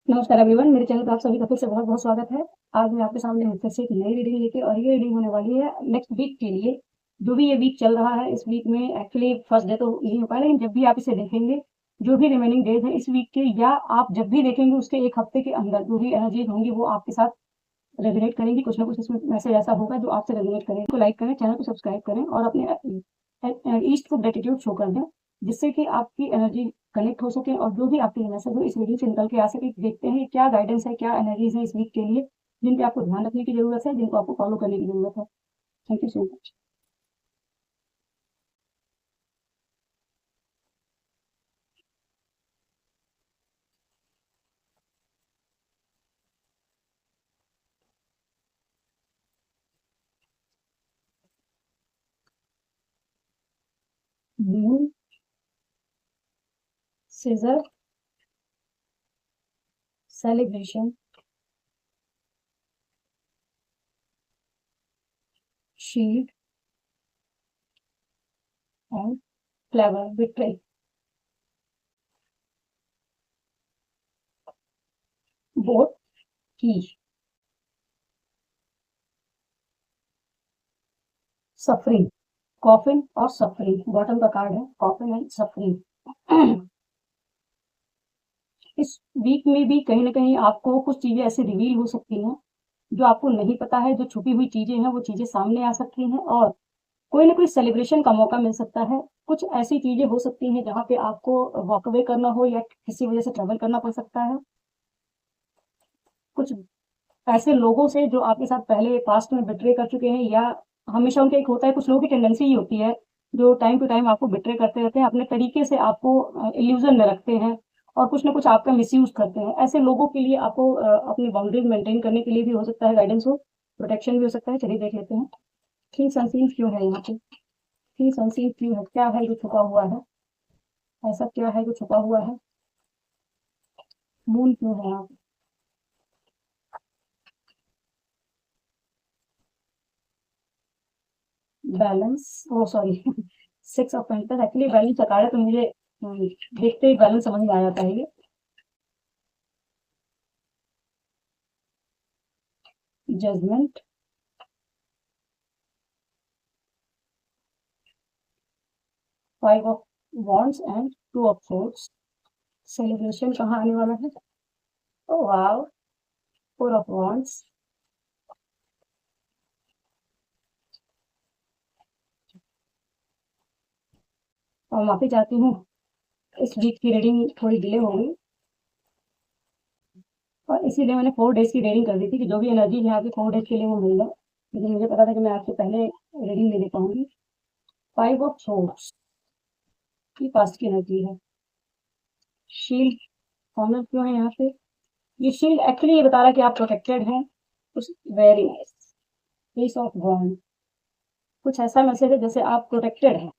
नमस्कार एवरीवन, मेरे चैनल पे आप सभी का फिर से बहुत बहुत स्वागत है। आज मैं आपके सामने फिर से एक नई रीडिंग लेके और ये रीडिंग होने वाली है नेक्स्ट वीक के लिए। जो भी ये वीक चल रहा है, इस वीक में एक्चुअली फर्स्ट डे तो नहीं हो पाया, लेकिन जब भी आप इसे देखेंगे, जो भी रिमेनिंग डेज हैं इस वीक के, या आप जब भी देखेंगे उसके एक हफ्ते के अंदर जो भी एनर्जीज होंगी वो आपके साथ रेजोनेट करेंगी। कुछ ना कुछ इसमें मैसेज ऐसा होगा जो आपसे रेजोनेट करें। तो लाइक करें, चैनल को सब्सक्राइब करें और अपने ईस्ट को ग्रेटिट्यूड शो कर दें, जिससे कि आपकी एनर्जी कनेक्ट हो सके और जो भी आपके लिए मैसेज हो इस वीडियो से निकल के आ सके। देखते हैं क्या गाइडेंस है, क्या एनर्जीज है इस वीक के लिए, जिन पे आपको ध्यान रखने की जरूरत है, जिनको आपको फॉलो करने की जरूरत है। Thank you so much. Moon, seizure, celebration, shield and flavour, betray, boat, key, suffering, coffin और सफरिंग। बॉटम का कार्ड है कॉफिन एंड सफरिंग। इस वीक में भी कहीं ना कहीं आपको कुछ चीजें ऐसे रिवील हो सकती हैं जो आपको नहीं पता है। जो छुपी हुई चीजें हैं वो चीजें सामने आ सकती हैं और कोई ना कोई सेलिब्रेशन का मौका मिल सकता है। कुछ ऐसी चीजें हो सकती हैं जहाँ पे आपको वॉकअवे करना हो या किसी वजह से ट्रेवल करना पड़ सकता है। कुछ ऐसे लोगों से जो आपके साथ पहले पास्ट में बिट्रे कर चुके हैं, या हमेशा उनका एक होता है, कुछ लोगों की टेंडेंसी ही होती है जो टाइम टू टाइम आपको बिट्रे करते रहते हैं, अपने तरीके से आपको इल्यूजन में रखते हैं और कुछ ना कुछ आपका मिसयूज करते हैं। ऐसे लोगों के लिए आपको अपनी बाउंड्रीज मेंटेन करने के लिए भी हो सकता है गाइडेंस हो, प्रोटेक्शन भी हो सकता है। चलिए देख लेते हैं। थिंग्स अनसीन क्यों है यहाँ पे, थिंग्स अनसीन क्यों है, क्या है जो छुपा हुआ है, ऐसा क्या है जो छुपा हुआ है। मून क्यों है यहाँ पे, balance, oh sorry, six of pentacles. Actually balance का कार्ड है तो मुझे देखते ही बैलेंस समझ में आ जाता है ये। Judgement, five of wands and two of swords. Celebration कहाँ आने वाला है, oh wow, four of wands. और माफी चाहती हूँ, इस वीक की रीडिंग थोड़ी डिले हो गई और इसीलिए मैंने 4 डेज की रीडिंग कर दी थी कि जो भी एनर्जी यहाँ पे 4 डेज के लिए वो मिल जाए, लेकिन मुझे पता था कि मैं आपसे पहले रीडिंग नहीं दे पाऊंगी। फाइव ऑफ सोर्ड्स की पास्ट की एनर्जी है। शील्ड, ऑनर क्यों है यहाँ पे, ये शील्ड एक्चुअली ये बता रहा है कि आप प्रोटेक्टेड हैं। कुछ वेरी नाइस, पीस ऑफ वॉन्ड। कुछ ऐसा मैसेज है जैसे आप प्रोटेक्टेड हैं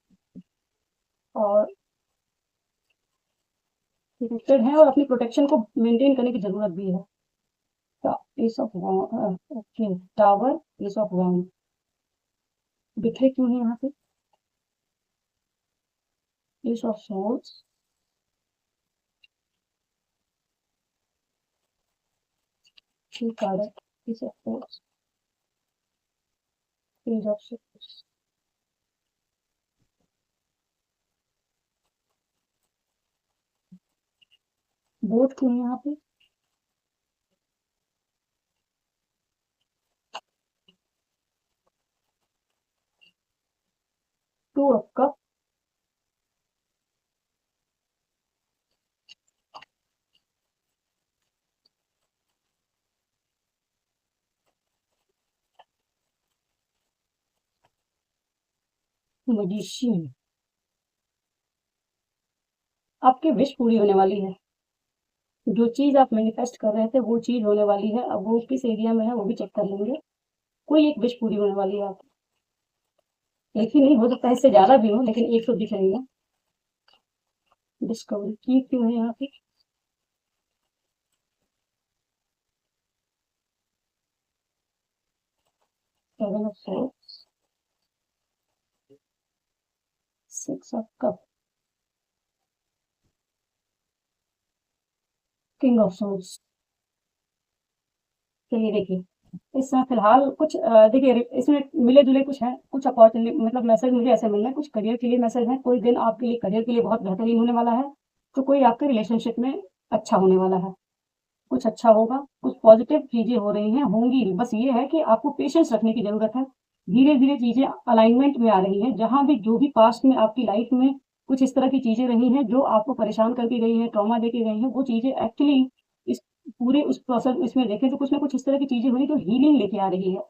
और अपनी प्रोटेक्शन को मेंटेन करने की जरूरत भी है। Piece of wand, okay, tower, piece of wand. बिखरे क्यों है यहाँ पे, पीस ऑफ सोर्ड्स, ठीक है, piece of swords, page of swords. Both क्यों है यहाँ पे, टू ऑफ कप, मैजिशियन। आपकी विश पूरी होने वाली है। जो चीज आप मैनिफेस्ट कर रहे थे वो चीज होने वाली है। अब वो किस एरिया में है वो भी चेक कर लेंगे। कोई एक विश पूरी होने वाली है आपकी। एक ही नहीं हो सकता है, इससे ज्यादा भी हो, लेकिन एक तो दिख रही है। डिस्कवरी की क्यों है यहाँ पे, seven of swords, six of cup, king of swords. चलिए देखिए, इस समय फिलहाल कुछ देखिए इसमें मिले जुले कुछ हैं, कुछ अपॉर्चुनिटी मतलब मैसेज मुझे ऐसे मिल रहे हैं, कुछ करियर के लिए मैसेज हैं, कोई दिन आपके लिए करियर के लिए बहुत बेहतरीन होने वाला है, तो कोई आपके रिलेशनशिप में अच्छा होने वाला है, कुछ अच्छा होगा, कुछ पॉजिटिव चीजें हो रही हैं, होंगी, बस ये है कि आपको पेशेंस रखने की जरूरत है। धीरे धीरे चीजें अलाइनमेंट में आ रही हैं, जहां भी जो भी पास्ट में आपकी लाइफ में कुछ इस तरह की चीजें रही हैं जो आपको परेशान करके गई हैं, ट्रॉमा देके गई हैं, वो चीजें एक्चुअली इस पूरे उस प्रोसेस इसमें देखें तो कुछ ना कुछ इस तरह की चीजें हुई जो हीलिंग लेके आ रही है।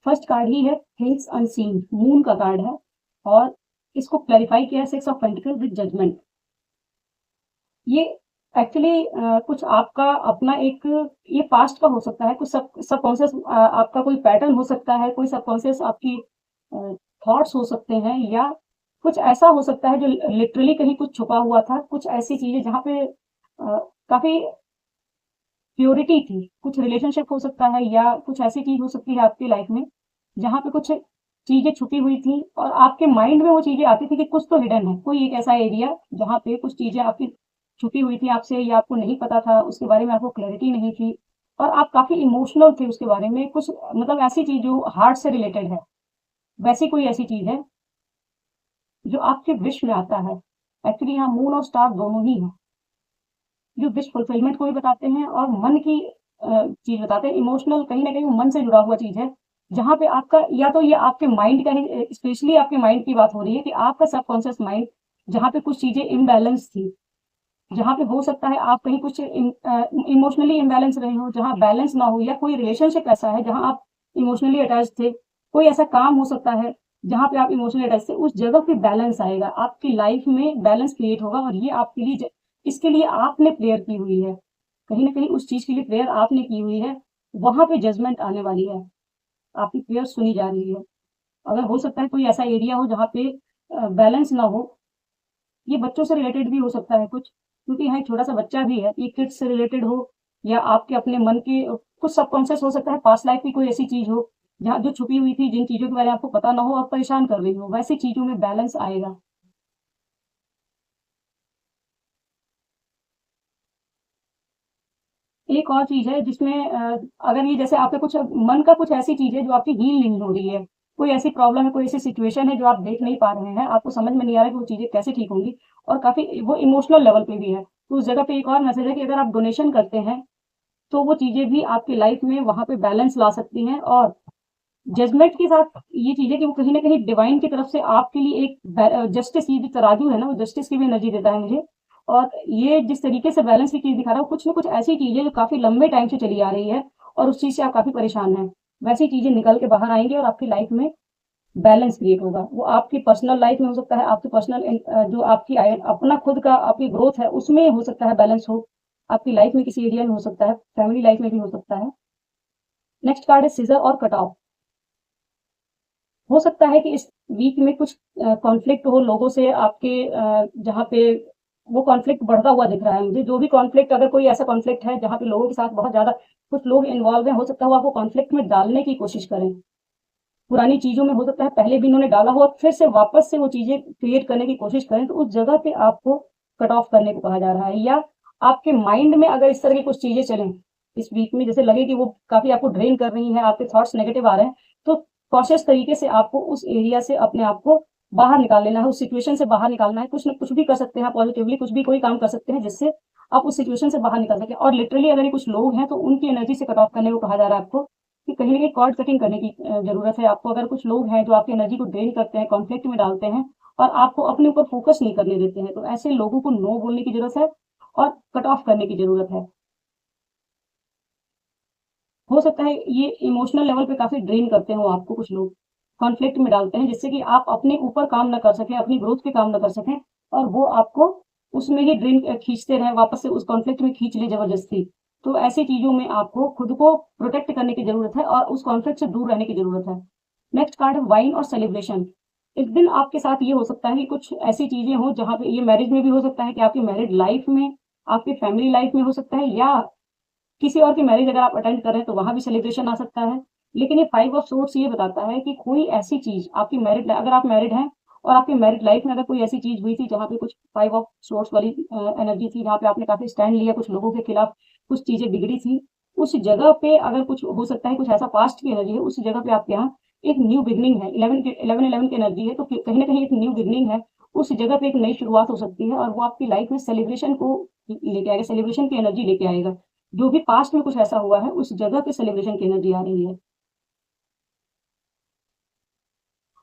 फर्स्ट कार्ड ही है थिंग्स अनसीन, मून का कार्ड है, और इसको क्लैरिफाई किया है six of pentacle with judgement. ये एक्चुअली कुछ आपका अपना एक ये पास्ट का हो सकता है, कुछ सबकॉन्शियस आपका कोई पैटर्न हो सकता है, कोई सबकॉन्शियस आपकी थॉट्स हो सकते हैं, या कुछ ऐसा हो सकता है जो लिटरली कहीं कुछ छुपा हुआ था, कुछ ऐसी चीजें जहाँ पे काफी प्योरिटी थी, कुछ रिलेशनशिप हो सकता है, या कुछ ऐसी चीज हो सकती है आपकी लाइफ में जहाँ पे कुछ चीजें छुपी हुई थी और आपके माइंड में वो चीजें आती थी कि कुछ तो हिडन है, कोई एक ऐसा एरिया जहाँ पे कुछ चीजें आपकी छुपी हुई थी आपसे, या आपको नहीं पता था, उसके बारे में आपको क्लैरिटी नहीं थी, और आप काफी इमोशनल थे उसके बारे में, कुछ मतलब ऐसी चीज जो हार्ट से रिलेटेड है, वैसी कोई ऐसी चीज है जो आपके विश में आता है। एक्चुअली यहाँ मून और स्टार दोनों ही हैं, जो विश फुलफिलमेंट को भी बताते हैं और मन की चीज बताते हैं। इमोशनल कहीं ना कहीं वो मन से जुड़ा हुआ चीज है, जहाँ पे आपका या तो ये आपके माइंड का ही, स्पेशली आपके माइंड की बात हो रही है कि आपका सबकॉन्शियस माइंड जहाँ पे कुछ चीजें इम्बैलेंस थी, जहाँ पे हो सकता है आप कहीं कुछ इमोशनली इम्बैलेंस रहे हो, जहाँ बैलेंस ना हो, या कोई रिलेशनशिप ऐसा है जहाँ आप इमोशनली अटैच थे, कोई ऐसा काम हो सकता है जहाँ पे आप इमोशनली अटैच थे, उस जगह पे बैलेंस आएगा, आपकी लाइफ में बैलेंस क्रिएट होगा, और ये आपके लिए इसके लिए आपने प्रेयर की हुई है, कहीं ना कहीं उस चीज के लिए प्रेयर आपने की हुई है, वहां पे जजमेंट आने वाली है, आपकी प्रेयर सुनी जा रही है। अगर हो सकता है कोई ऐसा एरिया हो जहाँ पे बैलेंस ना हो, ये बच्चों से रिलेटेड भी हो सकता है कुछ, क्योंकि यहाँ एक छोटा सा बच्चा भी है, ये किड्स से रिलेटेड हो, या आपके अपने मन की कुछ सबकॉन्शियस हो सकता है, पास्ट लाइफ की कोई ऐसी चीज हो जहाँ जो छुपी हुई थी, जिन चीजों के बारे में आपको पता ना हो, आप परेशान कर रही हो, वैसी चीजों में बैलेंस आएगा। एक और चीज है जिसमें अगर ये जैसे आपके कुछ मन का कुछ ऐसी चीज है जो आपकी हील नहीं हो रही है, कोई ऐसी प्रॉब्लम है, कोई ऐसी सिचुएशन है जो आप देख नहीं पा रहे हैं, आपको समझ में नहीं आ रहा है कि वो चीजें कैसे ठीक होंगी, और काफी वो इमोशनल लेवल पे भी है, तो उस जगह पे एक और मैसेज है कि अगर आप डोनेशन करते हैं तो वो चीजें भी आपकी लाइफ में वहां पे बैलेंस ला सकती हैं। और जजमेंट के साथ ये चीज है कि वो कहीं ना कहीं डिवाइन की तरफ से आपके लिए एक जस्टिस, ये जो तराजू है ना, वो जस्टिस की भी एनर्जी देता है मुझे, और ये जिस तरीके से बैलेंस की चीज दिखा रहा है, कुछ ना कुछ ऐसी चीज है जो काफी लंबे टाइम से चली आ रही है और उस चीज से आप काफी परेशान हैं, वैसी चीजें निकल के बाहर आएंगी और आपकी लाइफ में बैलेंस क्रिएट होगा। वो आपकी पर्सनल लाइफ में हो सकता है, आपकी पर्सनल जो आपकी अपना खुद का आपकी ग्रोथ है उसमें हो सकता है बैलेंस हो, आपकी लाइफ में किसी एरिया में हो सकता है, फैमिली लाइफ में भी हो सकता है। नेक्स्ट कार्ड है सीजर और कट ऑफ। हो सकता है कि इस वीक में कुछ कॉन्फ्लिक्ट हो लोगों से आपके, जहाँ पे वो कॉन्फ्लिक्ट बढ़ता हुआ दिख रहा है मुझे, जो भी कॉन्फ्लिक्ट, अगर कोई ऐसा कॉन्फ्लिक्ट है जहाँ पे लोगों के साथ बहुत ज्यादा कुछ लोग इन्वॉल्व हैं, हो सकता है वो आपको कॉन्फ्लिक्ट में डालने की कोशिश करें, पुरानी चीजों में हो सकता है पहले भी इन्होंने डाला हो और फिर से वापस से वो चीजें क्रिएट करने की कोशिश करें, तो उस जगह पे आपको कट ऑफ करने को कहा जा रहा है। या आपके माइंड में अगर इस तरह की कुछ चीजें चलें इस वीक में, जैसे लगे कि वो काफी आपको ड्रेन कर रही है, आपके थॉट्स नेगेटिव आ रहे हैं, तो कॉशियस तरीके से आपको उस एरिया से अपने आप को बाहर निकाल लेना है, उस सिचुएशन से बाहर निकालना है, कुछ न कुछ भी कर सकते हैं पॉजिटिवली, कुछ भी कोई काम कर सकते हैं जिससे आप उस सिचुएशन से बाहर निकल सके। और लिटरली अगर ये कुछ लोग हैं तो उनकी एनर्जी से कट ऑफ करने को कहा जा रहा है आपको, कि कहीं ना कहीं कॉर्ड कटिंग करने की जरूरत है आपको। अगर कुछ लोग हैं जो आपकी एनर्जी को ड्रेन करते हैं, कॉन्फ्लिक्ट में डालते हैं और आपको अपने ऊपर फोकस नहीं करने देते हैं, तो ऐसे लोगों को नो बोलने की जरूरत है और कट ऑफ करने की जरूरत है। हो सकता है ये इमोशनल लेवल पे काफी ड्रेन करते हो आपको, कुछ लोग कॉन्फ्लिक्ट में डालते हैं जिससे कि आप अपने ऊपर काम ना कर सकें, अपनी ग्रोथ पे काम ना कर सकें, और वो आपको उसमें ही ड्रेन खींचते रहें, वापस से उस कॉन्फ्लिक्ट में खींच ले जबरदस्ती। तो ऐसी चीजों में आपको खुद को प्रोटेक्ट करने की जरूरत है और उस कॉन्फ्लिक्ट से दूर रहने की जरूरत है। नेक्स्ट कार्ड है वाइन और सेलिब्रेशन। इस दिन आपके साथ ये हो सकता है कि कुछ ऐसी चीजें हो जहाँ पे, ये मैरिज में भी हो सकता है कि आपकी मैरिड लाइफ में, आपकी फैमिली लाइफ में हो सकता है, या किसी और की मैरिज अगर आप अटेंड कर रहे हैं तो वहां भी सेलिब्रेशन आ सकता है। लेकिन ये फाइव ऑफ सोर्ट्स ये बताता है कि कोई ऐसी चीज आपकी मैरिड, अगर आप मैरिड हैं और आपकी मैरिड लाइफ में अगर कोई ऐसी चीज हुई थी जहाँ पे कुछ फाइव ऑफ सोर्ट्स वाली एनर्जी थी, जहाँ पे आपने काफी स्टैंड लिया कुछ लोगों के खिलाफ, कुछ चीजें बिगड़ी थी, उस जगह पे अगर कुछ हो सकता है, कुछ ऐसा पास्ट की एनर्जी है, उस जगह पे आपके यहाँ एक न्यू बिगनिंग है, 11 की एनर्जी है, तो कहीं ना कहीं एक न्यू बिगनिंग है, उस जगह पे एक नई शुरुआत हो सकती है और वो आपकी लाइफ में सेलिब्रेशन को लेके आएगा, सेलिब्रेशन की एनर्जी लेके आएगा। जो भी पास्ट में कुछ ऐसा हुआ है उस जगह पे सेलिब्रेशन की एनर्जी आ रही है।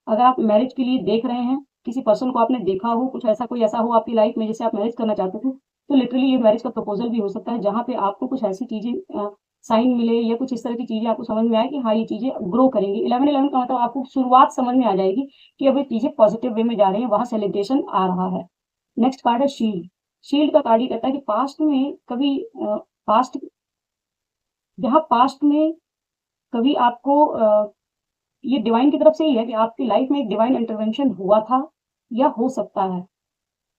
अगर आप मैरिज के लिए देख रहे हैं, किसी पर्सन को आपने देखा हो, कुछ ऐसा कोई ऐसा हो आपकी लाइफ में जिससे आप मैरिज करना चाहते थे, तो लिटरली ये मैरिज का प्रपोजल भी हो सकता है, जहाँ पे आपको कुछ ऐसी चीज़ें साइन मिले या कुछ इस तरह की चीज़ें आपको समझ में आए कि हाँ, ये चीज़ें ग्रो करेंगी। 11-11 का मतलब आपको शुरुआत समझ में आ जाएगी कि अब ये चीज़ें पॉजिटिव वे में जा रही हैं, वहाँ सेलिब्रेशन आ रहा है। नेक्स्ट कार्ड है शील्ड। शील्ड का कार्ड ये कहता है कि पास्ट में कभी पास्ट जहाँ पास्ट में कभी आपको ये डिवाइन की तरफ से ही है कि आपकी लाइफ में एक डिवाइन इंटरवेंशन हुआ था या हो सकता है।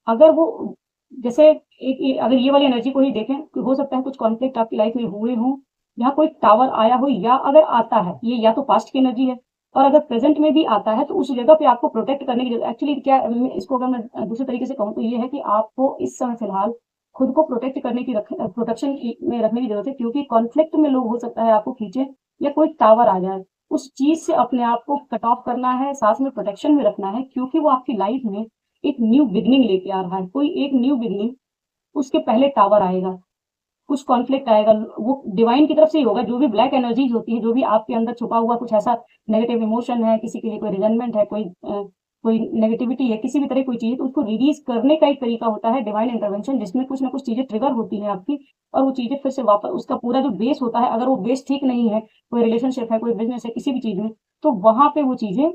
अगर वो जैसे अगर ये वाली एनर्जी को ही देखें तो हो सकता है कुछ कॉन्फ्लिक्ट आपकी लाइफ में हुए हों, जहाँ कोई टावर आया हो, या अगर आता है, ये या तो पास्ट की एनर्जी है, और अगर प्रेजेंट में भी आता है तो उस जगह पे आपको प्रोटेक्ट करने की जरूरत। एक्चुअली क्या इसको अगर मैं दूसरे तरीके से कहूँ तो ये है कि आपको इस समय फिलहाल खुद को प्रोटेक्ट करने की प्रोटेक्शन में रखने की जरूरत है, क्योंकि कॉन्फ्लिक्ट में लोग हो सकता है आपको खींचे या कोई टावर आ जाए। उस चीज से अपने आप को कट ऑफ करना है, साथ में प्रोटेक्शन में रखना है, क्योंकि वो आपकी लाइफ में एक न्यू बिगनिंग लेके आ रहा है। कोई एक न्यू बिगनिंग, उसके पहले टावर आएगा, कुछ कॉन्फ्लिक्ट आएगा, वो डिवाइन की तरफ से ही होगा। जो भी ब्लैक एनर्जीज होती है, जो भी आपके अंदर छुपा हुआ कुछ ऐसा नेगेटिव इमोशन है, किसी के लिए कोई रिजनमेंट है, कोई नेगेटिविटी है, किसी भी तरह कोई चीज, तो उसको रिलीज करने का एक तरीका होता है डिवाइन इंटरवेंशन, जिसमें कुछ ना कुछ चीजें ट्रिगर होती हैं आपकी, और वो चीजें फिर से वापस, उसका पूरा जो बेस होता है, अगर वो बेस ठीक नहीं है, कोई रिलेशनशिप है, कोई बिजनेस है, किसी भी चीज में, तो वहां पे वो चीजें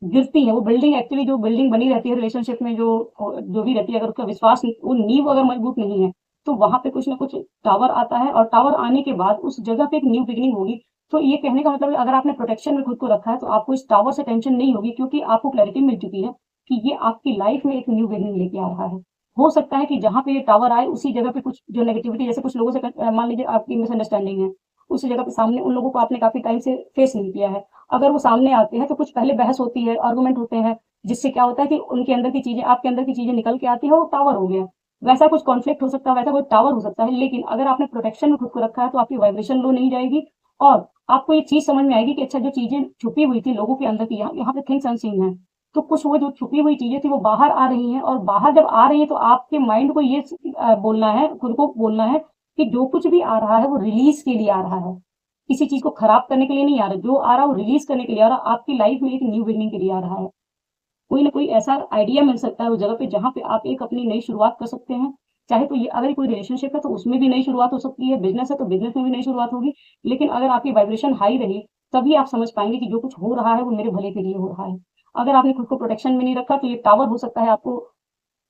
गिरती है। वो बिल्डिंग, एक्चुअली जो बिल्डिंग बनी रहती है रिलेशनशिप में, जो भी रहती है, अगर उसका विश्वास, वो नींव अगर मजबूत नहीं है, तो वहां पे कुछ ना कुछ टावर आता है, और टावर आने के बाद उस जगह पे एक न्यू बिगिनिंग होगी। तो ये कहने का मतलब है, अगर आपने प्रोटेक्शन में खुद को रखा है तो आपको इस टावर से टेंशन नहीं होगी, क्योंकि आपको क्लैरिटी मिल चुकी है कि ये आपकी लाइफ में एक न्यू बिगिनिंग लेके आ रहा है। हो सकता है कि जहां पे ये टावर आए उसी जगह पे कुछ जो नेगेटिविटी, जैसे कुछ लोगों से मान लीजिए आपकी मिसअंडरस्टैंडिंग है, उसी जगह पे सामने उन लोगों को आपने काफी टाइम से फेस नहीं किया है, अगर वो सामने आते हैं तो कुछ पहले बहस होती है, आर्गुमेंट होते हैं, जिससे क्या होता है कि उनके अंदर की चीजें आपके अंदर की चीजें निकल के आती है, वो टावर हो गया। वैसा कुछ कॉन्फ्लिक्ट हो सकता है, वैसा कोई टावर हो सकता है, लेकिन अगर आपने प्रोटेक्शन में खुद को रखा है तो आपकी वाइब्रेशन लो नहीं जाएगी, और आपको ये चीज समझ में आएगी कि अच्छा, जो चीजें छुपी हुई थी लोगों के अंदर की, यहाँ पे थिंग्स अनसीन है, तो कुछ वो जो छुपी हुई चीजें थी वो बाहर आ रही हैं, और बाहर जब आ रही है तो आपके माइंड को ये बोलना है, खुद को बोलना है कि जो कुछ भी आ रहा है वो रिलीज के लिए आ रहा है, किसी चीज को खराब करने के लिए नहीं आ रहा। जो आ रहा है वो रिलीज करने के लिए आ रहा है, आपकी लाइफ में एक न्यू बिगनिंग के लिए आ रहा है। कोई ना कोई ऐसा आइडिया मिल सकता है उस जगह पे, जहाँ पे आप एक अपनी नई शुरुआत कर सकते हैं। चाहे तो ये, अगर कोई रिलेशनशिप है तो उसमें भी नई शुरुआत हो सकती है, बिजनेस है तो बिजनेस में भी नई शुरुआत होगी, लेकिन अगर आपकी वाइब्रेशन हाई रही, तभी आप समझ पाएंगे कि जो कुछ हो रहा है वो मेरे भले के लिए हो रहा है। अगर आपने खुद को प्रोटेक्शन में नहीं रखा तो ये टावर हो सकता है आपको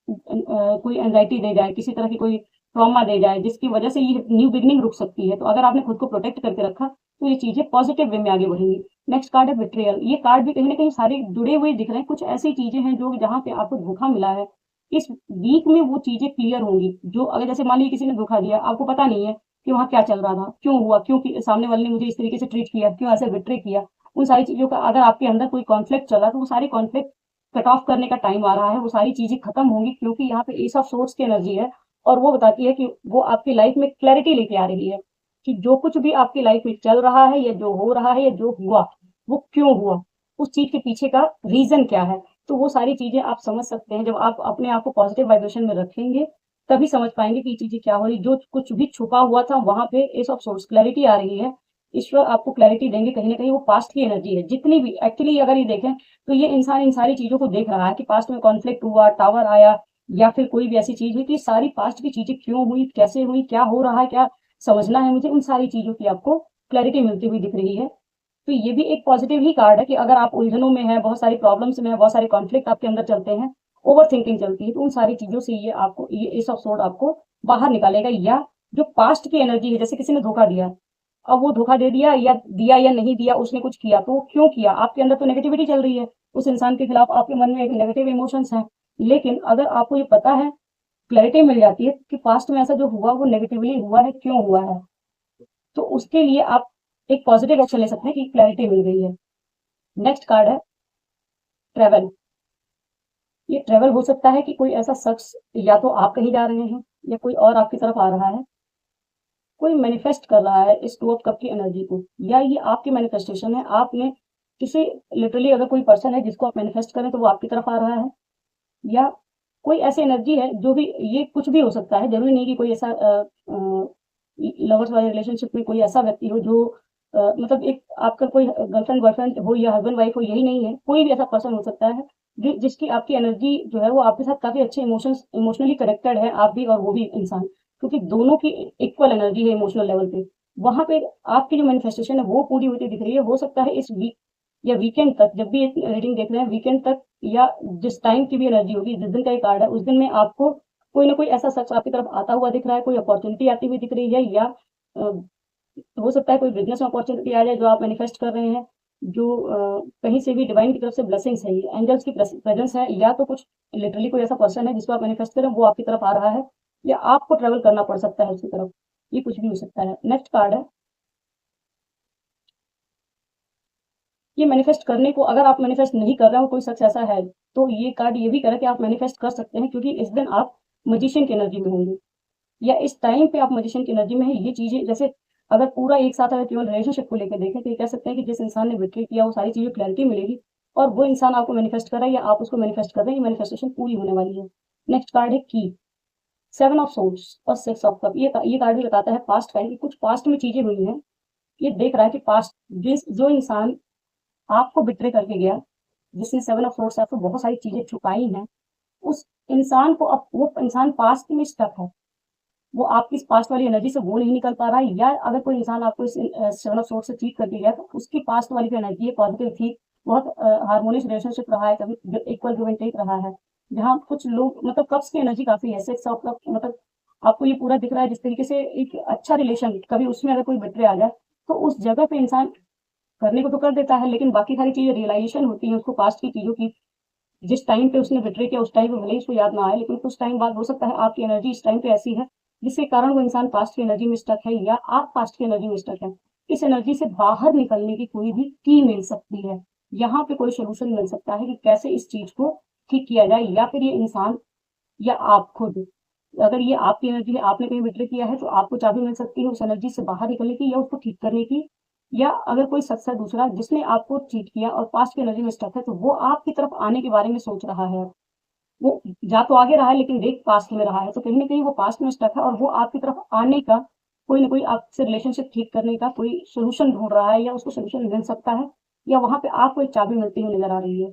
कोई एंजाइटी दे जाए, किसी तरह की कोई ट्रॉमा दे जाए, जिसकी वजह से ये न्यू बिगनिंग रुक सकती है। तो अगर आपने खुद को प्रोटेक्ट करके रखा तो ये चीजें पॉजिटिव वे में आगे बढ़ेंगी। नेक्स्ट कार्ड है बिट्रियल। ये कार्ड भी कहीं ना कहीं सारे जुड़े हुए दिख रहे हैं, कुछ ऐसी चीजें हैं जो जहाँ पे आपको धोखा मिला है, इस वीक में वो चीजें क्लियर होंगी। जो अगर जैसे मान लीजिए किसी ने धोखा दिया, आपको पता नहीं है कि वहाँ क्या चल रहा था, क्यों हुआ, क्यों सामने वाले ने मुझे इस तरीके से ट्रीट किया, क्यों ऐसे बिट्रे किया, उन सारी चीजों का अगर आपके अंदर कोई कॉन्फ्लिक्ट चला तो वो सारी कॉन्फ्लिक्ट कट ऑफ करने का टाइम आ रहा है, वो सारी चीजें खत्म होंगी, क्योंकि यहाँ पे एस ऑफ सोर्स की एनर्जी है, और वो बताती है कि वो आपकी लाइफ में क्लैरिटी लेके आ रही है कि जो कुछ भी आपकी लाइफ में चल रहा है, या जो हो रहा है, या जो हुआ, वो क्यों हुआ, उस चीज के पीछे का रीजन क्या है। तो वो सारी चीजें आप समझ सकते हैं, जब आप अपने आप को पॉजिटिव वाइब्रेशन में रखेंगे तभी समझ पाएंगे कि ये चीजें क्या हो रही, जो कुछ भी छुपा हुआ था वहां पे एस ऑफ सोर्स क्लैरिटी आ रही है। ईश्वर आपको क्लैरिटी देंगे, कहीं ना कहीं वो पास्ट की एनर्जी है जितनी भी। एक्चुअली अगर ये देखें तो ये इंसान इन सारी चीजों को देख रहा है कि पास्ट में कॉन्फ्लिक्ट हुआ, टावर आया, या फिर कोई भी ऐसी चीज हुई, तो ये सारी पास्ट की चीजें क्यों हुई, कैसे हुई, क्या हो रहा है, क्या समझना है मुझे, उन सारी चीजों की आपको क्लैरिटी मिलती हुई दिख रही है। तो ये भी एक पॉजिटिव ही कार्ड है कि अगर आप उलझनों में हैं, बहुत सारी प्रॉब्लम्स में हैं, बहुत सारे कॉन्फ्लिक्ट आपके अंदर चलते हैं, ओवर थिंकिंग चलती है, तो उन सारी चीजों से ये आपको, ये एस ऑफ सोर्ड आपको बाहर निकालेगा। या जो पास्ट की एनर्जी है, जैसे किसी ने धोखा दिया, अब वो धोखा दे दिया या नहीं दिया, उसने कुछ किया तो वो क्यों किया, आपके अंदर तो नेगेटिविटी चल रही है, उस इंसान के खिलाफ आपके मन में एक नेगेटिव इमोशंस हैं। लेकिन अगर आपको ये पता है, क्लैरिटी मिल जाती है कि पास्ट में ऐसा जो हुआ वो नेगेटिवली हुआ है, क्यों हुआ है, तो उसके लिए आप एक पॉजिटिव एक्शन ले सकते हैं कि क्लैरिटी मिल गई है। नेक्स्ट कार्ड है ट्रेवल। ये ट्रेवल हो सकता है कि कोई ऐसा शख्स, या तो आप कहीं जा रहे हैं या कोई और आपकी तरफ आ रहा है, कोई मैनिफेस्ट कर रहा है इस टू ऑफ कप की एनर्जी को, या ये आपकी मैनिफेस्टेशन है। आपने किसी लिटरली अगर कोई पर्सन है जिसको आप मैनिफेस्ट करें तो वो आपकी तरफ आ रहा है, या कोई ऐसी एनर्जी है जो भी, ये कुछ भी हो सकता है, जरूरी नहीं कि कोई ऐसा लवर्स वाले रिलेशनशिप में कोई ऐसा व्यक्ति हो जो मतलब एक आपका कोई गर्लफ्रेंड बॉयफ्रेंड हो या हस्बैंड वाइफ हो, यही नहीं है, कोई भी ऐसा पर्सन हो सकता है जिसकी आपकी एनर्जी जो है वो आपके साथ काफी अच्छे इमोशनली कनेक्टेड है, आप भी और वो भी इंसान, क्योंकि दोनों की इक्वल एनर्जी है इमोशनल लेवल पे। वहां पे आपकी जो मैनिफेस्टेशन है वो पूरी होती दिख रही है। हो सकता है इस वीक या वीकेंड तक, जब भी रीडिंग देख रहे हैं वीकेंड तक, या जिस टाइम की भी एनर्जी होगी, जिस दिन का ये कार्ड है उस दिन में आपको कोई ना कोई ऐसा शख्स आपकी तरफ आता हुआ दिख रहा है, कोई अपॉर्चुनिटी आती हुई दिख रही है, या हो सकता है कोई बिजनेस में अपॉर्चुनिटी आ जाए जो आप मैनिफेस्ट कर रहे हैं, जो कहीं से भी डिवाइन की तरफ से ब्लेसिंग्स है, एंजल्स की प्रेजेंस है, या तो कुछ लिटरली कोई ऐसा पर्सन है जिसको आप मैनिफेस्ट करें वो आपकी तरफ आ रहा है, या आपको ट्रेवल करना पड़ सकता है उसकी तरफ, ये कुछ भी हो सकता है। नेक्स्ट कार्ड है, ये मैनिफेस्ट करने को, अगर आप मैनिफेस्ट नहीं कर रहे हो, कोई शख्स ऐसा है, तो ये कार्ड ये भी कह रहा है कि आप मैनिफेस्ट कर सकते हैं, क्योंकि इस दिन आप मजिशियन की एनर्जी में होंगे, या इस टाइम पे आप मजिशियन की एनर्जी में है। ये चीजें जैसे अगर पूरा एक साथ अगर केवल रिलेशनशिप को लेकर देखें तो ये कह सकते हैं कि जिस इंसान ने बिट्रे किया वो सारी चीजें क्लैरिटी मिलेगी, और वो इंसान आपको मैनिफेस्ट कर रहा है या आप उसको मैनिफेस्ट कर रहे हैं, ये मैनिफेस्टेशन पूरी होने वाली है। नेक्स्ट कार्ड है की, सेवन ऑफ सोर्ड्स और सिक्स ऑफ कप। ये कार्ड भी बताता है पास्ट का, कि कुछ पास्ट में चीजें हुई हैं। ये देख रहा है कि पास्ट जो इंसान आपको बिट्रे करके गया, जिसने सेवन ऑफ सोर्ड्स आपको बहुत सारी चीजें छुपाई हैं, उस इंसान को अब वो इंसान पास्ट में स्टक है, वो आपकी पास्ट वाली एनर्जी से वो नहीं निकल पा रहा है, या अगर कोई इंसान आपको इस सेवन ऑफ सोर्ड्स से चीट करके गया तो उसकी पास्ट वाली जो एनर्जी है पॉजिटिव थी, बहुत हार्मोनियस रिलेशनशिप रहा है, कभी इक्वल गिव एंड टेक रहा है, जहाँ कुछ लोग मतलब कप्स की एनर्जी काफी है, सिक्स ऑफ कप मतलब आपको ये पूरा दिख रहा है जिस तरीके से एक अच्छा रिलेशन, कभी उसमें अगर कोई बिट्रे आ जाए तो उस जगह पे इंसान करने को तो कर देता है, लेकिन बाकी सारी चीजें रियलाइजेशन होती है उसको पास्ट की चीजों की, जिस टाइम पे उसने बिट्रे किया उस टाइम पे भले ही उसको याद ना आए, लेकिन कुछ टाइम बाद हो सकता है आपकी एनर्जी इस टाइम पे ऐसी है जिसके कारण वो इंसान पास्ट की एनर्जी में स्टक है, या आप पास्ट की एनर्जी में स्टक है। इस एनर्जी से बाहर निकलने की कोई भी की मिल सकती है, यहाँ पे कोई सोल्यूशन मिल सकता है कि कैसे इस चीज को ठीक किया जाए, या फिर ये इंसान या आप खुद, अगर ये आपकी एनर्जी है, आपने कहीं बिट्रे किया है, तो आपको चाबी मिल सकती है उस एनर्जी से बाहर निकलने की या उसको ठीक करने की। या अगर कोई शख्स है दूसरा जिसने आपको चीट किया और पास्ट की एनर्जी में स्टक है, तो वो आपकी तरफ आने के बारे में सोच रहा है, वो जा तो आगे रहा है लेकिन देख पास्ट में रहा है, तो कहीं ना कहीं वो पास्ट में स्टक है और वो आपकी तरफ आने का कोई ना कोई आपसे रिलेशनशिप ठीक करने का कोई सोल्यूशन ढूंढ रहा है, या उसको सोल्यूशन मिल सकता है, या वहां पे आपको एक चाबी मिलती हुई नजर आ रही है।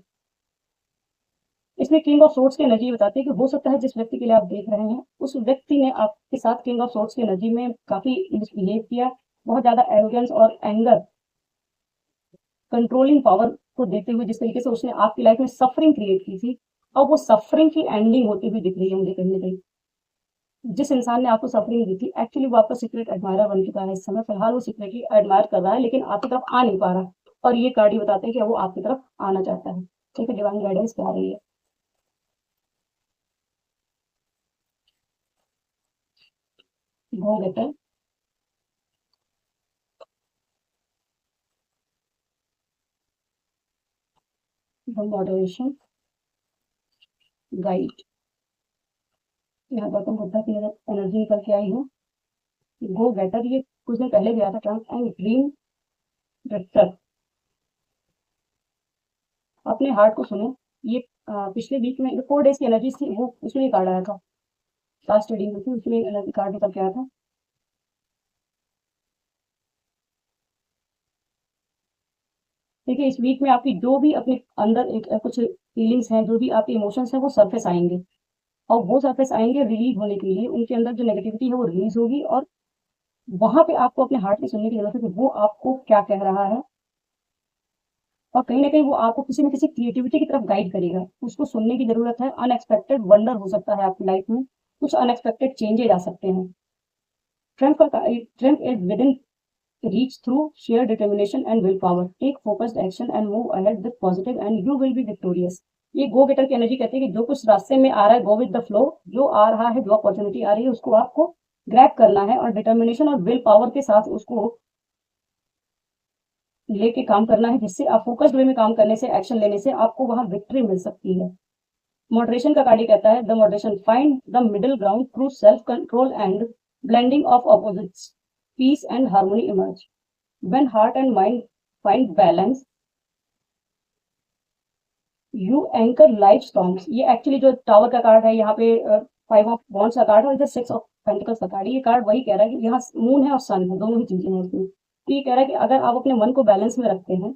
इसमें किंग ऑफ सोर्ड्स की एनर्जी बताती है कि हो सकता है जिस व्यक्ति के लिए आप देख रहे हैं उस व्यक्ति ने आपके साथ किंग ऑफ सोर्ड्स की एनर्जी में काफी मिसबिहेव किया, बहुत ज्यादा एरोगेंस और एंगर, कंट्रोलिंग पावर को देते हुए जिस तरीके से उसने आपकी लाइफ में सफरिंग क्रिएट की थी, और वो सफरिंग की एंडिंग होती हुई दिख रही है मुझे कहीं ना कहीं। जिस इंसान ने आपको सफरिंग दी थी एक्चुअली वो आपका सीक्रेट एडमायरर बन चुका है, इस समय फिलहाल वो सीक्रेटली एडमायर कर रहा है लेकिन आपकी तरफ आ नहीं पा रहा, और ये कार्ड ही बताते हैं कि वो आपकी तरफ आना चाहता है। ठीक है, डिवाइन गाइडेंस क्या आ रही है। गो गेटर, मॉडरेशन, गाइड, यहाँ गौतम बुद्धा की एनर्जी निकल के आई है। गो गेटर ये कुछ दिन पहले गया था, ट्रम्प एंड ड्रीम ड्रिफ्टर, अपने हार्ट को सुनो। ये पिछले वीक में 4 डेज की एनर्जी थी, वो उसमें ही कार्ड आया था, लास्ट रीडिंग हुई थी उसमें एनर्जी कार्ड निकल के आया था। देखिए इस वीक में आपकी जो भी अपने अंदर एक कुछ फीलिंग्स हैं, जो भी आपके इमोशंस हैं वो सरफेस आएंगे, और वो सरफेस आएंगे रिलीज होने के लिए, उनके अंदर जो नेगेटिविटी है वो रिलीज होगी, और वहां पे आपको अपने हार्ट में सुनने की जरूरत है कि वो आपको क्या कह रहा है, और कहीं ना कहीं वो आपको किसी न किसी क्रिएटिविटी की तरफ गाइड करेगा, उसको सुनने की जरूरत है। अनएक्सपेक्टेड वंडर हो सकता है आपकी लाइफ में, कुछ अनएक्सपेक्टेड चेंजेज आ सकते हैं। Strength is with in reach through sheer determination and willpower. Take focused action and move ahead with positive and you will be victorious. ये गो गेटर की एनर्जी कहती है कि जो कुछ रास्ते में आ रहा है गो विद द फ्लो, जो आ रहा है, जो अपॉर्चुनिटी आ रही है उसको आपको ग्रैब करना है, और डिटर्मिनेशन और विल पावर के साथ उसको लेके काम करना है, जिससे आप फोकस्ड वे में काम करने से, एक्शन लेने से आपको वहां विक्ट्री मिल सकती है। मॉडरेशन का कार्य कहता है the moderation, find the middle ground through self control and blending of opposites. peace and harmony emerge. When heart and mind find balance, you anchor life storms. ये एक्चुअली जो टावर का card है यहाँ पे 5 ऑफ वॉन्ड्स का card है और इधर 6 ऑफ पेंटिकल्स का कार्ड है। ये कार्ड वही कह रहा है कि यहाँ मून है और सन है, दोनों ही चीजें हैं इसमें। तो ये कह रहा है कि अगर आप अपने मन को बैलेंस में रखते हैं,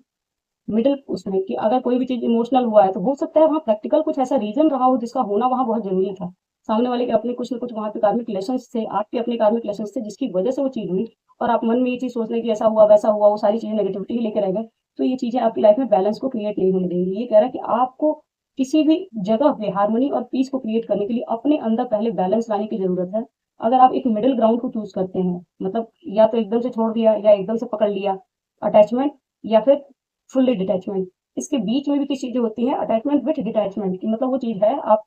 मिडिल उसमें, कि अगर कोई भी चीज इमोशनल हुआ है तो हो सकता है वहाँ प्रैक्टिकल कुछ ऐसा रीजन रहा हो जिसका होना वहाँ बहुत जरूरी था। सामने वाले के अपने कुछ न कुछ वहाँ पे कार्मिक रिलेशंस थे, आपके अपने कार्मिक रिलेशंस थे, जिसकी वजह से वो चीज हुई, और आप मन में ये चीज सोच रहे कि ऐसा हुआ वैसा हुआ, वो सारी चीजें नेगेटिविटी ही लेकर रह गए। तो ये चीजें आपकी लाइफ में बैलेंस को क्रिएट नहीं होने देंगी। ये कह रहा है कि आपको किसी भी जगह पे हार्मनी और पीस को क्रिएट करने के लिए अपने अंदर पहले बैलेंस लाने की जरूरत है। अगर आप एक मिडिल ग्राउंड को चूज करते हैं, मतलब या तो एकदम से छोड़ दिया या एकदम से पकड़ लिया अटैचमेंट, या फिर फुल्ली डिटैचमेंट, इसके बीच में भी कुछ चीजें होती हैं अटैचमेंट विथ डिटैचमेंट की, मतलब वो चीज है आप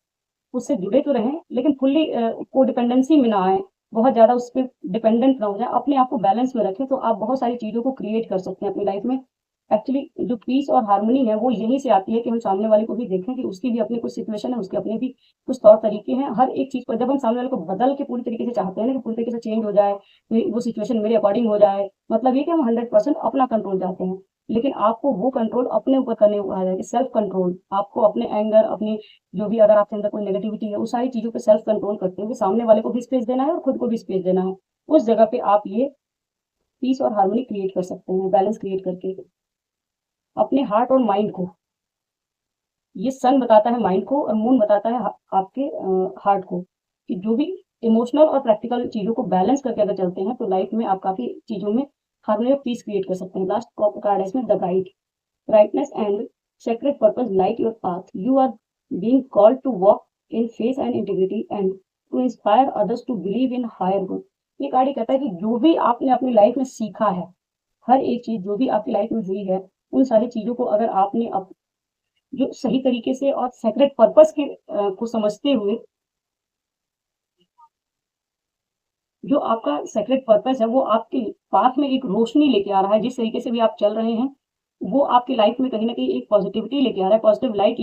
उससे जुड़े तो रहें लेकिन फुल्ली को डिपेंडेंसी में ना आए, बहुत ज्यादा उस पर डिपेंडेंट ना हो जाए, अपने आप को बैलेंस में रखें, तो आप बहुत सारी चीजों को क्रिएट कर सकते हैं अपनी लाइफ में। एक्चुअली जो पीस और हार्मनी है वो यहीं से आती है कि हम सामने वाले को भी देखें कि उसकी भी अपनी कुछ सिचुएशन है, उसके अपने भी कुछ तौर तरीके हैं। हर एक चीज पर जब हम सामने वाले को बदल के पूरी तरीके से चाहते हैं ना कि पूरी तरीके से चेंज हो जाए, वो सिचुएशन मेरे अकॉर्डिंग हो जाए, मतलब ये कि हम 100% अपना कंट्रोल चाहते हैं। लेकिन आपको वो कंट्रोल अपने ऊपर करने को कहा जाए कि सेल्फ कंट्रोल, आपको अपने एंगर, अपनी जो भी अगर आपके अंदर कोई नेगेटिविटी है, उस सारी चीजों पे सेल्फ कंट्रोल करते हुए सामने वाले को भी स्पेस देना है और खुद को भी स्पेस देना है। उस जगह पे आप ये पीस और हार्मनी क्रिएट कर सकते हैं, बैलेंस क्रिएट करके अपने हार्ट और माइंड को। ये सन बताता है माइंड को और मून बताता है आपके हार्ट को, कि जो भी इमोशनल और प्रैक्टिकल चीजों को बैलेंस करके अगर चलते हैं तो लाइफ में आप काफी चीजों में हार्मनी और पीस क्रिएट कर सकते हैं। लास्ट कार्ड है इसमें the bright, brightness and sacred purpose light your path. You are being called to walk in faith and integrity and to inspire others to believe in higher good. ये card ये कहता है कि जो भी आपने अपनी लाइफ में सीखा है, हर एक चीज जो भी आपकी लाइफ में हुई है, उन सारी चीजों को अगर आपने जो सही तरीके से और सेक्रेट पर्पस के को समझते हुए, जो आपका सेक्रेट पर्पस है वो आपके पाथ में एक रोशनी लेके आ रहा है, जिस तरीके से भी आप चल रहे हैं वो आपकी लाइफ में कहीं ना कहीं एक पॉजिटिविटी लेके आ रहा है, पॉजिटिव लाइट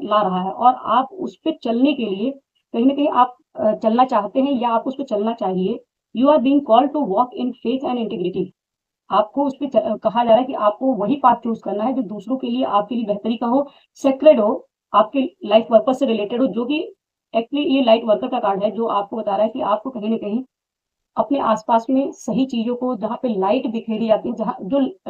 ला रहा है, और आप उस पर चलने के लिए कहीं ना कहीं आप चलना चाहते हैं या आप उस पर चलना चाहिए। You are being called to walk in faith and integrity. आपको उस पर कहा जा रहा है कि आपको वही पाथ चूज करना है जो दूसरों के लिए, आपके लिए बेहतरी का हो, सेक्रेड हो, आपके लाइफ पर्पस से रिलेटेड हो, जो कि एक्चुअली ये लाइट वर्कर का कार्ड है जो आपको बता रहा है कि आपको कहीं ना कहीं अपने आसपास में सही चीजों को, जहाँ पे लाइट बिखेरी आती है,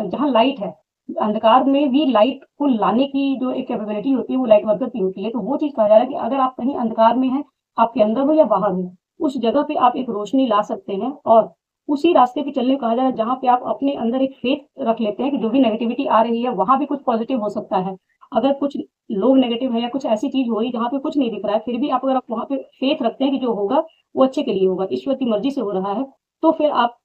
जहाँ लाइट है, अंधकार में भी लाइट को लाने की जो एक कैपेबिलिटी होती है वो लाइट वर्कर की होती है। तो वो चीज कहा जा रहा है कि अगर आप कहीं अंधकार में हैं, आपके अंदर हो या बाहर हो, उस जगह पे आप एक रोशनी ला सकते हैं, और उसी रास्ते पे चलने को कहा जा रहा है जहाँ पे आप अपने अंदर एक फेथ रख लेते हैं कि जो भी नेगेटिविटी आ रही है वहां भी कुछ पॉजिटिव हो सकता है। अगर कुछ लोग नेगेटिव है या कुछ ऐसी चीज हो रही जहाँ पे कुछ नहीं दिख रहा है, फिर भी आप अगर आप वहां पे फेथ रखते हैं कि जो होगा वो अच्छे के लिए होगा, ईश्वर की मर्जी से हो रहा है, तो फिर आप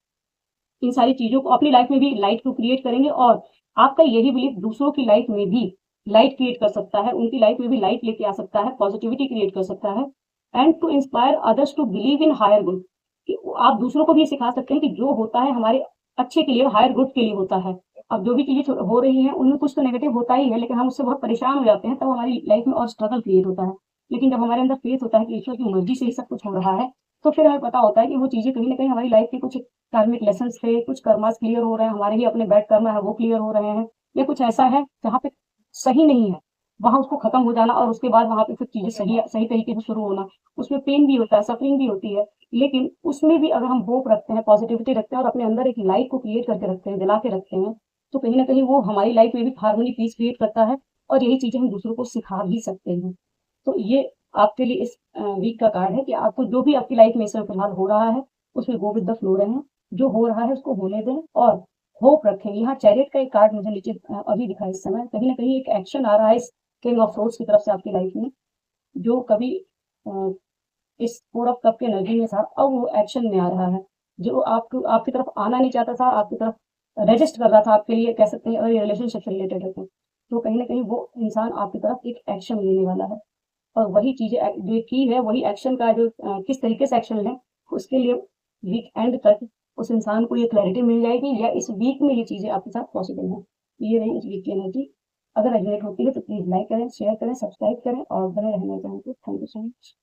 इन सारी चीजों को अपनी लाइफ में भी लाइट को क्रिएट करेंगे, और आपका यही बिलीफ दूसरों की लाइफ में भी लाइट क्रिएट कर सकता है, उनकी लाइफ में भी लाइट लेके आ सकता है, पॉजिटिविटी क्रिएट कर सकता है। And to inspire others to believe in higher good, कि आप दूसरों को भी सिखा सकते हैं कि जो होता है हमारे अच्छे के लिए, हायर गुड के लिए होता है। अब जो भी चीजें हो रही हैं उनमें कुछ तो नेगेटिव होता ही है, लेकिन हम उससे बहुत परेशान हो जाते हैं, तब हमारी लाइफ में और स्ट्रगल क्रिएट होता है। लेकिन जब हमारे अंदर फेथ होता है कि ईश्वर की मर्जी से ही सब कुछ हो रहा है, तो फिर हमें पता होता है कि वो चीजें कहीं ना कहीं हमारी लाइफ के कुछ कार्मिक लेसन थे, कुछ कर्मास क्लियर हो रहे हैं, हमारे ही अपने बैड कर्म है वो क्लियर हो रहे हैं, या कुछ ऐसा है जहाँ पे सही नहीं है, वहां उसको खत्म हो जाना, और उसके बाद वहां पे फिर चीजें सही सही तरीके से शुरू होना। उसमें पेन भी होता है, सफरिंग भी होती है, लेकिन उसमें भी अगर हम होप रखते हैं, पॉजिटिविटी रखते हैं और अपने अंदर एक लाइट को क्रिएट करके रखते हैं, जला के रखते हैं, तो कहीं ना कहीं वो हमारी लाइफ में भी हार्मनी पीस क्रिएट करता है, और यही चीजें हम दूसरों को सिखा भी सकते हैं। तो ये आपके लिए इस वीक का कार्ड है कि आपको जो भी आपकी लाइफ में इस समय फिलहाल हो रहा है उसमें गो विद द फ्लो रहें, जो हो रहा है उसको होने दें और होप रखें। यहाँ चैरियट का एक कार्ड मुझे नीचे अभी दिखा है, इस समय कहीं ना कहीं एक एक्शन आ रहा है इस किंग ऑफ रोड्स की तरफ से आपकी लाइफ में, जो कभी इस फोर ऑफ कप के एनर्जी में था, अब वो एक्शन में आ रहा है, जो आपकी तरफ आना नहीं चाहता था, आपकी तरफ रेजिस्ट कर रहा था आपके लिए, कह सकते हैं, और रिलेशनशिप से रिलेटेड है तो कहीं ना कहीं वो इंसान आपकी तरफ एक एक्शन लेने वाला है, और वही चीजें जो की है वही एक्शन का जो किस तरीके से एक्शन लें, उसके लिए वीक एंड तक उस इंसान को ये क्लैरिटी मिल जाएगी, या इस वीक में ये चीजें आपके साथ पॉसिबल है। ये रही इस वीक की एनर्जी। अगर रेजोनेट होती है तो प्लीज लाइक करें, शेयर करें, सब्सक्राइब करें, और बने रहने चाहें तो थैंक यू सो मच।